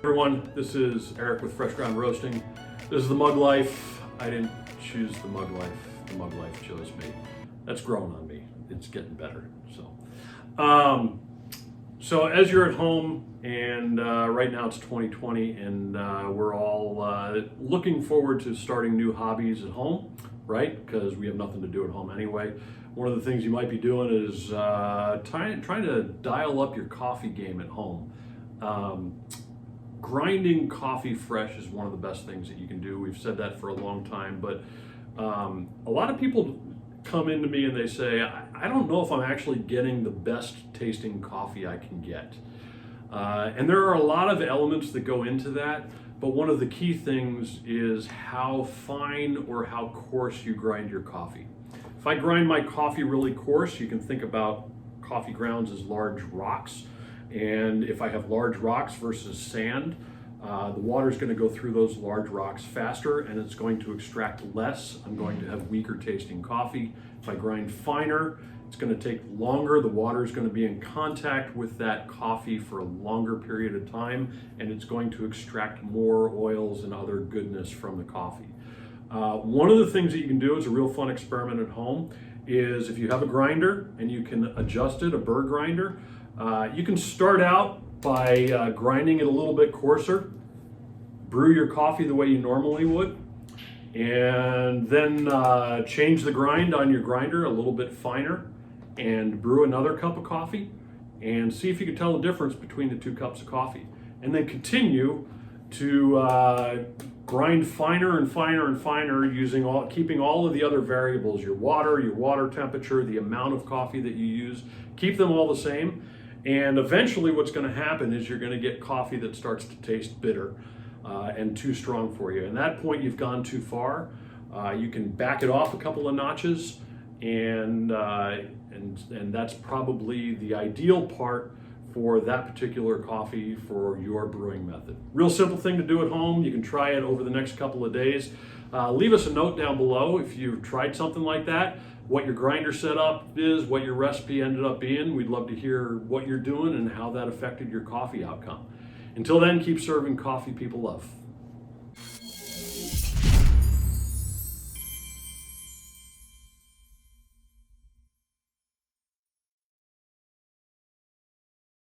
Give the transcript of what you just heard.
Everyone, this is Eric with Fresh Ground Roasting. This is the Mug Life. I didn't choose the Mug Life. The Mug Life chose me. That's growing on me. It's getting better. So as you're at home, and right now it's 2020, and we're all looking forward to starting new hobbies at home, right? Because we have nothing to do at home anyway. One of the things you might be doing is trying to dial up your coffee game at home. Grinding coffee fresh is one of the best things that you can do. We've said that for a long time, but a lot of people come into me and they say, I don't know if I'm actually getting the best tasting coffee I can get. And there are a lot of elements that go into that, but one of the key things is how fine or how coarse you grind your coffee. If I grind my coffee really coarse, you can think about coffee grounds as large rocks. And if I have large rocks versus sand, the water is going to go through those large rocks faster and it's going to extract less. I'm going to have weaker tasting coffee. If I grind finer, it's going to take longer. The water is going to be in contact with that coffee for a longer period of time, and it's going to extract more oils and other goodness from the coffee. One of the things that you can do is a real fun experiment at home is if you have a grinder and you can adjust it, a burr grinder, you can start out by grinding it a little bit coarser, brew your coffee the way you normally would, and then change the grind on your grinder a little bit finer and brew another cup of coffee and see if you can tell the difference between the 2 cups of coffee. And then continue to grind finer and finer and finer keeping all of the other variables, your water temperature, the amount of coffee that you use, keep them all the same. And eventually what's going to happen is you're going to get coffee that starts to taste bitter and too strong for you. And at that point, you've gone too far. You can back it off a couple of notches, and that's probably the ideal part for that particular coffee for your brewing method. Real simple thing to do at home. You can try it over the next couple of days. Leave us a note down below if you've tried something like that, what your grinder setup is, what your recipe ended up being. We'd love to hear what you're doing and how that affected your coffee outcome. Until then, keep serving coffee people love.